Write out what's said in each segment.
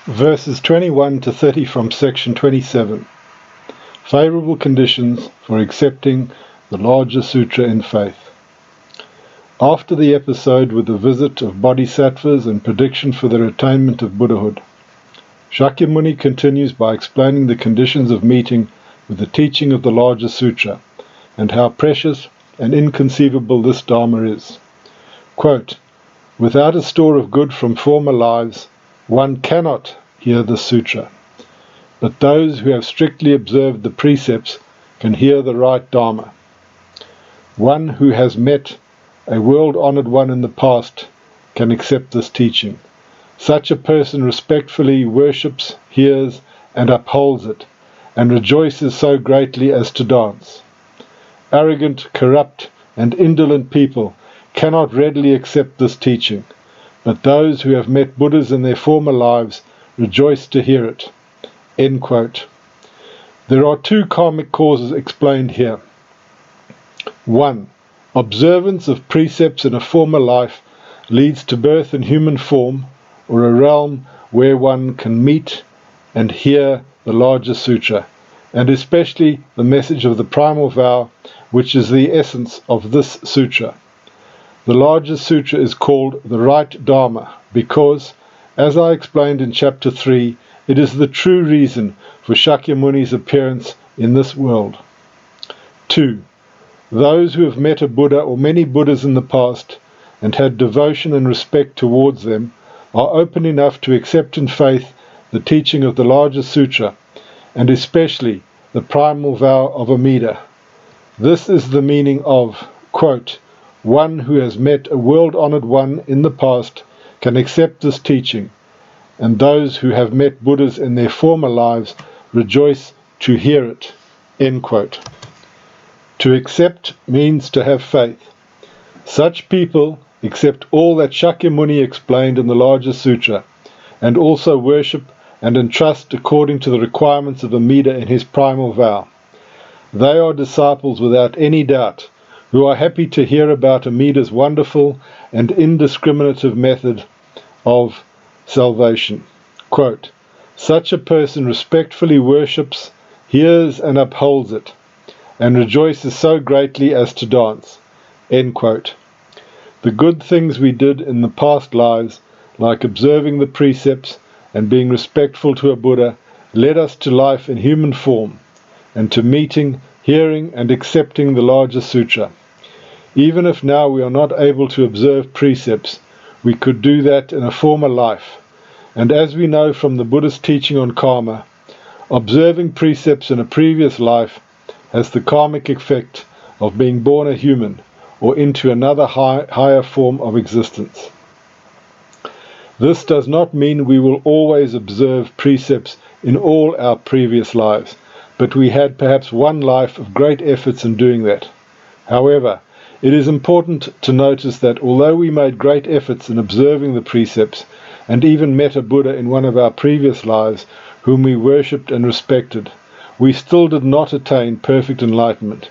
Verses 21 to 30 from section 27. Favorable conditions for accepting the Larger Sutra in faith. After the episode with the visit of bodhisattvas and prediction for their attainment of Buddhahood, Shakyamuni continues by explaining the conditions of meeting with the teaching of the Larger Sutra and how precious and inconceivable this Dharma is. Quote, "Without a store of good from former lives, one cannot hear the sutra, but those who have strictly observed the precepts can hear the right Dharma. One who has met a world-honored one in the past can accept this teaching. Such a person respectfully worships, hears, and upholds it, and rejoices so greatly as to dance. Arrogant, corrupt, and indolent people cannot readily accept this teaching, but those who have met Buddhas in their former lives rejoice to hear it." End quote. There are two karmic causes explained here. 1. Observance of precepts in a former life leads to birth in human form, or a realm where one can meet and hear the Larger Sutra, and especially the message of the primal vow, which is the essence of this sutra. The Larger Sutra is called the right Dharma because, as I explained in chapter 3, it is the true reason for Shakyamuni's appearance in this world. 2. Those who have met a Buddha or many Buddhas in the past and had devotion and respect towards them are open enough to accept in faith the teaching of the Larger Sutra, and especially the primal vow of Amida. This is the meaning of, quote, "One who has met a world-honored one in the past can accept this teaching, and those who have met Buddhas in their former lives rejoice to hear it." End quote. To accept means to have faith. Such people accept all that Shakyamuni explained in the Larger Sutra, and also worship and entrust according to the requirements of Amida in his primal vow. They are disciples without any doubt, who are happy to hear about Amida's wonderful and indiscriminative method of salvation. Quote, "Such a person respectfully worships, hears and upholds it, and rejoices so greatly as to dance." End quote. The good things we did in the past lives, like observing the precepts and being respectful to a Buddha, led us to life in human form, and to meeting, hearing, and accepting the Larger Sutra. Even if now we are not able to observe precepts, we could do that in a former life. And as we know from the Buddhist teaching on karma, observing precepts in a previous life has the karmic effect of being born a human, or into another higher form of existence. This does not mean we will always observe precepts in all our previous lives, but we had perhaps one life of great efforts in doing that. However, it is important to notice that although we made great efforts in observing the precepts, and even met a Buddha in one of our previous lives whom we worshipped and respected, we still did not attain perfect enlightenment,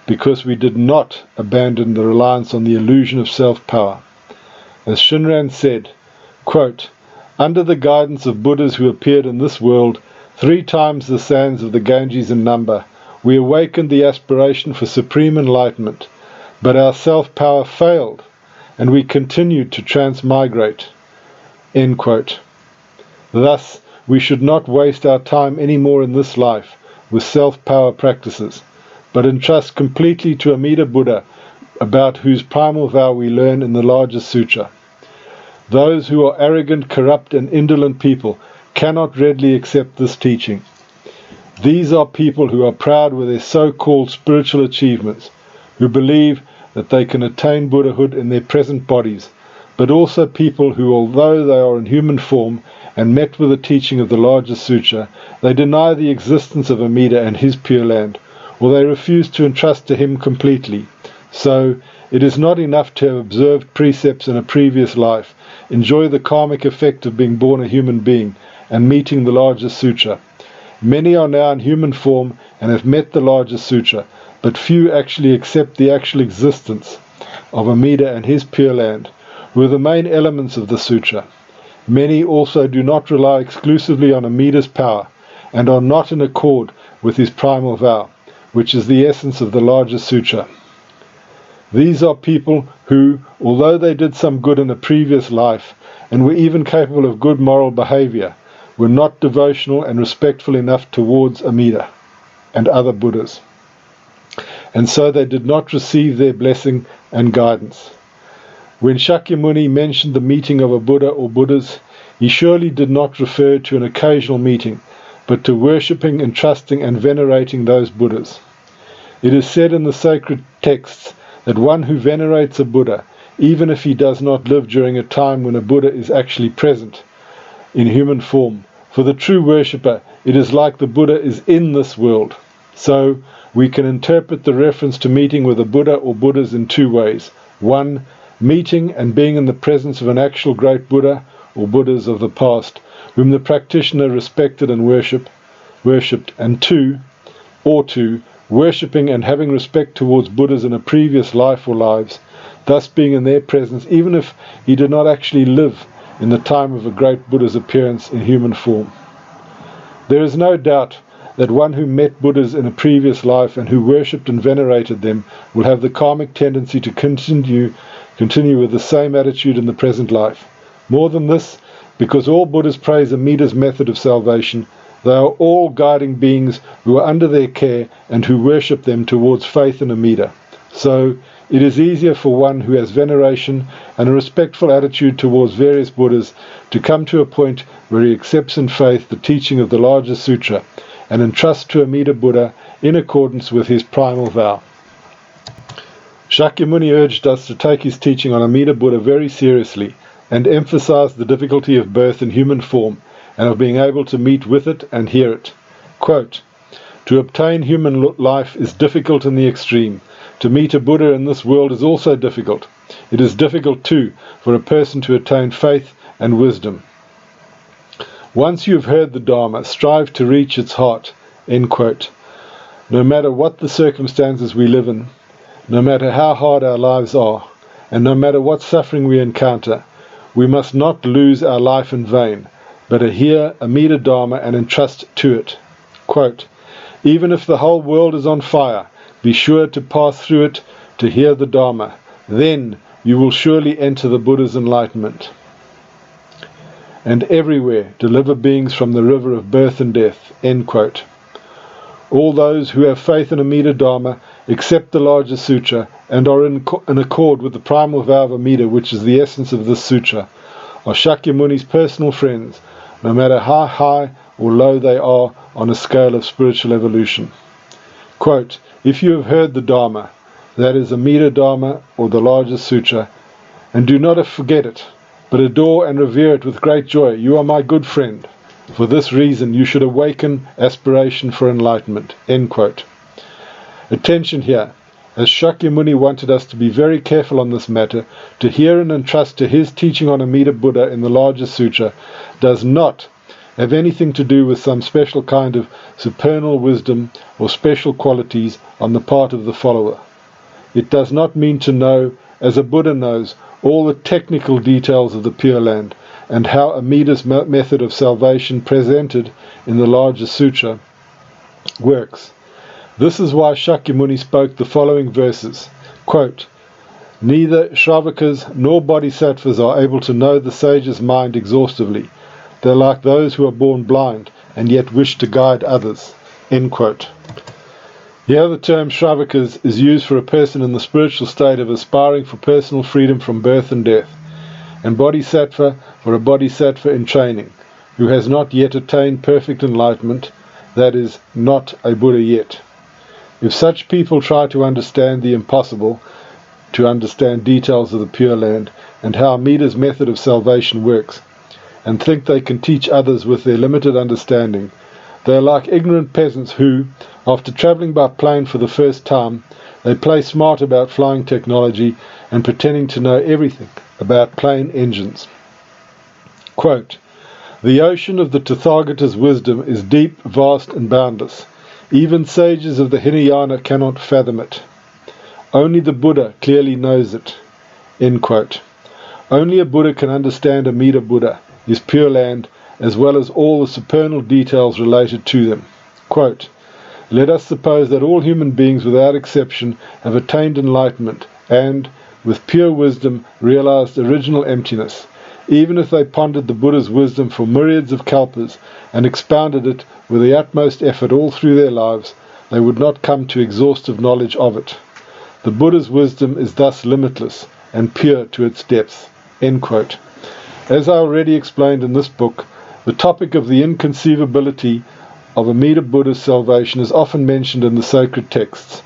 because we did not abandon the reliance on the illusion of self-power. As Shunran said, quote, "Under the guidance of Buddhas who appeared in this world, 3 times the sands of the Ganges in number, we awakened the aspiration for supreme enlightenment, but our self-power failed, and we continued to transmigrate." End quote. Thus, we should not waste our time any more in this life with self-power practices, but entrust completely to Amida Buddha, about whose primal vow we learn in the Larger Sutra. Those who are arrogant, corrupt, and indolent people cannot readily accept this teaching. These are people who are proud with their so-called spiritual achievements, who believe that they can attain Buddhahood in their present bodies, but also people who, although they are in human form and met with the teaching of the Larger Sutra, they deny the existence of Amida and his Pure Land, or they refuse to entrust to him completely. So, it is not enough to have observed precepts in a previous life, enjoy the karmic effect of being born a human being, and meeting the Larger Sutra. Many are now in human form and have met the Larger Sutra, but few actually accept the actual existence of Amida and his Pure Land, who are the main elements of the Sutra. Many also do not rely exclusively on Amida's power and are not in accord with his primal vow, which is the essence of the Larger Sutra. These are people who, although they did some good in a previous life and were even capable of good moral behavior, were not devotional and respectful enough towards Amida and other Buddhas, and so they did not receive their blessing and guidance. When Shakyamuni mentioned the meeting of a Buddha or Buddhas, he surely did not refer to an occasional meeting, but to worshipping and trusting and venerating those Buddhas. It is said in the sacred texts that one who venerates a Buddha, even if he does not live during a time when a Buddha is actually present in human form, for the true worshipper, it is like the Buddha is in this world. So, we can interpret the reference to meeting with a Buddha or Buddhas in two ways. One, meeting and being in the presence of an actual great Buddha or Buddhas of the past, whom the practitioner respected and worshipped, and two, worshipping and having respect towards Buddhas in a previous life or lives, thus being in their presence even if he did not actually live in the time of a great Buddha's appearance in human form. There is no doubt that one who met Buddhas in a previous life and who worshipped and venerated them will have the karmic tendency to continue with the same attitude in the present life. More than this, because all Buddhas praise Amida's method of salvation, they are all guiding beings who are under their care and who worship them towards faith in Amida. So, it is easier for one who has veneration and a respectful attitude towards various Buddhas to come to a point where he accepts in faith the teaching of the Larger Sutra and entrusts to Amida Buddha in accordance with his primal vow. Shakyamuni urged us to take his teaching on Amida Buddha very seriously and emphasized the difficulty of birth in human form and of being able to meet with it and hear it. Quote, "To obtain human life is difficult in the extreme. To meet a Buddha in this world is also difficult. It is difficult, too, for a person to attain faith and wisdom. Once you have heard the Dharma, strive to reach its heart." End quote. No matter what the circumstances we live in, no matter how hard our lives are, and no matter what suffering we encounter, we must not lose our life in vain, but adhere Amida Dharma and entrust to it. Quote, "Even if the whole world is on fire, be sure to pass through it to hear the Dharma. Then you will surely enter the Buddha's enlightenment. And everywhere deliver beings from the river of birth and death." End quote. All those who have faith in Amida Dharma accept the Larger Sutra and are in accord with the primal vow of Amida, which is the essence of this sutra, are Shakyamuni's personal friends, no matter how high or low they are on a scale of spiritual evolution. Quote, "If you have heard the Dharma, that is Amida Dharma or the Larger Sutra, and do not forget it, but adore and revere it with great joy, you are my good friend. For this reason you should awaken aspiration for enlightenment." End quote. Attention here, as Shakyamuni wanted us to be very careful on this matter, to hear and entrust to his teaching on Amida Buddha in the Larger Sutra does not have anything to do with some special kind of supernal wisdom or special qualities on the part of the follower. It does not mean to know, as a Buddha knows, all the technical details of the Pure Land and how Amida's method of salvation presented in the Larger Sutra works. This is why Shakyamuni spoke the following verses. Quote, "Neither Shravakas nor Bodhisattvas are able to know the sage's mind exhaustively. They're like those who are born blind and yet wish to guide others." End quote. Here the term Shravakas is used for a person in the spiritual state of aspiring for personal freedom from birth and death, and Bodhisattva for a Bodhisattva in training, who has not yet attained perfect enlightenment, that is, not a Buddha yet. If such people try to understand the impossible, to understand details of the Pure Land and how Amida's method of salvation works, and think they can teach others with their limited understanding, they are like ignorant peasants who, after travelling by plane for the first time, they play smart about flying technology and pretending to know everything about plane engines. Quote, "The ocean of the Tathagata's wisdom is deep, vast and boundless. Even sages of the Hinayana cannot fathom it. Only the Buddha clearly knows it." End quote. Only a Buddha can understand Amida Buddha, is Pure Land, as well as all the supernal details related to them. Quote, "Let us suppose that all human beings without exception have attained enlightenment and, with pure wisdom, realized original emptiness. Even if they pondered the Buddha's wisdom for myriads of kalpas and expounded it with the utmost effort all through their lives, they would not come to exhaustive knowledge of it. The Buddha's wisdom is thus limitless and pure to its depth." End quote. As I already explained in this book, the topic of the inconceivability of Amida Buddha's salvation is often mentioned in the sacred texts.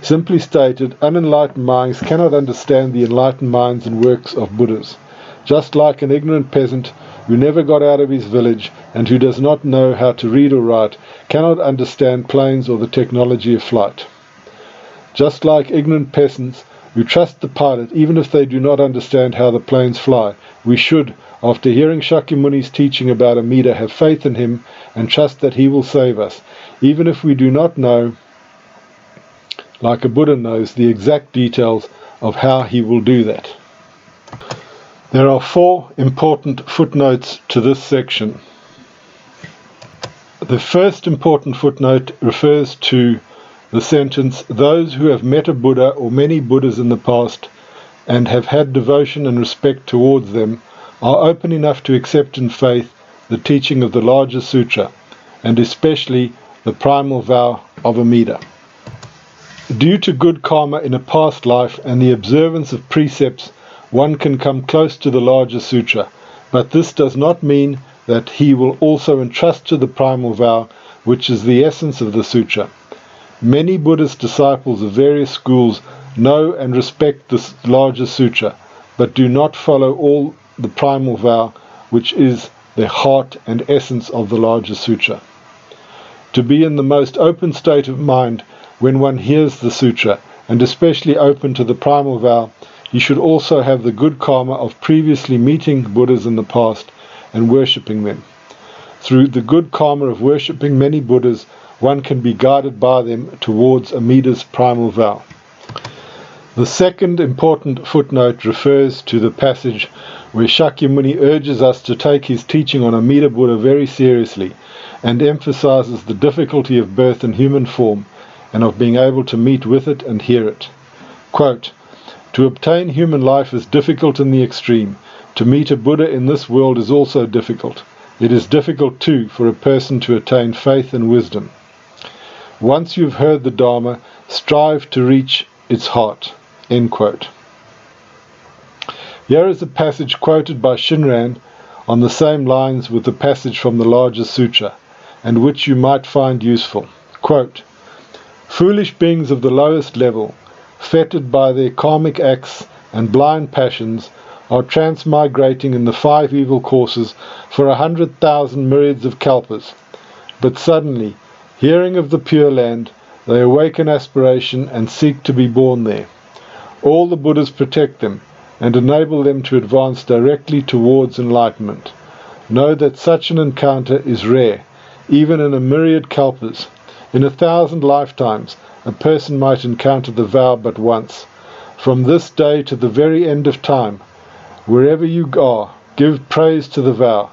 Simply stated, unenlightened minds cannot understand the enlightened minds and works of Buddhas. Just like an ignorant peasant who never got out of his village and who does not know how to read or write cannot understand planes or the technology of flight. Just like ignorant peasants who trust the pilot even if they do not understand how the planes fly, we should, after hearing Shakyamuni's teaching about Amida, have faith in him and trust that he will save us, even if we do not know, like a Buddha knows, the exact details of how he will do that. There are 4 important footnotes to this section. The first important footnote refers to the sentence, "Those who have met a Buddha or many Buddhas in the past and have had devotion and respect towards them are open enough to accept in faith the teaching of the Larger Sutra, and especially the primal vow of Amida. Due to good karma in a past life and the observance of precepts, one can come close to the Larger Sutra, but this does not mean that he will also entrust to the primal vow, which is the essence of the sutra. Many Buddhist disciples of various schools know and respect this Larger Sutra, but do not follow all the primal vow, which is the heart and essence of the Larger Sutra. To be in the most open state of mind when one hears the sutra, and especially open to the primal vow, he should also have the good karma of previously meeting Buddhas in the past and worshipping them. Through the good karma of worshipping many Buddhas, one can be guided by them towards Amida's primal vow. The second important footnote refers to the passage where Shakyamuni urges us to take his teaching on Amida Buddha very seriously and emphasizes the difficulty of birth in human form and of being able to meet with it and hear it. Quote, "To obtain human life is difficult in the extreme. To meet a Buddha in this world is also difficult. It is difficult too for a person to attain faith and wisdom. Once you've heard the Dharma, strive to reach its heart." End quote. Here is a passage quoted by Shunran on the same lines with the passage from the Larger Sutra, and which you might find useful. Quote, "Foolish beings of the lowest level, fettered by their karmic acts and blind passions, are transmigrating in the 5 evil courses for 100,000 myriads of kalpas. But suddenly, hearing of the Pure Land, they awaken aspiration and seek to be born there. All the Buddhas protect them and enable them to advance directly towards enlightenment. Know that such an encounter is rare, even in a myriad kalpas. In 1,000 lifetimes, a person might encounter the vow but once. From this day to the very end of time, wherever you are, give praise to the vow,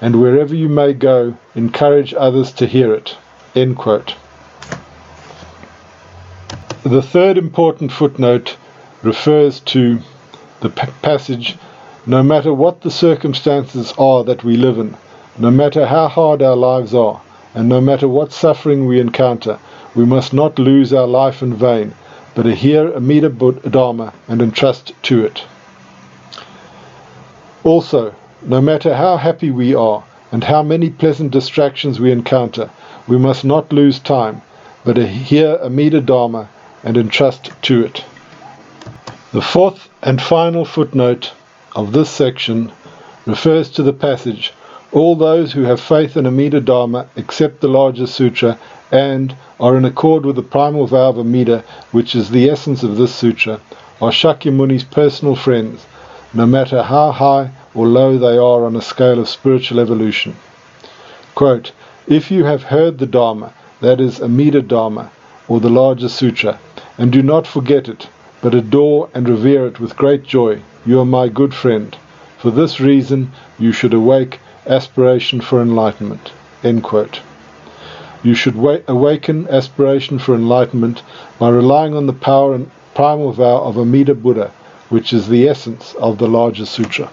and wherever you may go, encourage others to hear it." End quote. The third important footnote refers to the passage, "No matter what the circumstances are that we live in, no matter how hard our lives are, and no matter what suffering we encounter, we must not lose our life in vain, but adhere Amida Dharma and entrust to it. Also, no matter how happy we are and how many pleasant distractions we encounter, we must not lose time, but adhere Amida Dharma and entrust to it." The fourth and final footnote of this section refers to the passage, "All those who have faith in Amida Dharma accept the Larger Sutra and are in accord with the primal vow of Amida, which is the essence of this sutra, are Shakyamuni's personal friends, no matter how high or low they are on a scale of spiritual evolution." Quote, "If you have heard the Dharma, that is Amida Dharma, or the Larger Sutra, and do not forget it, but adore and revere it with great joy, you are my good friend. For this reason, you should awake aspiration for enlightenment." End quote. You should awaken aspiration for enlightenment by relying on the power and primal vow of Amida Buddha, which is the essence of the Larger Sutra.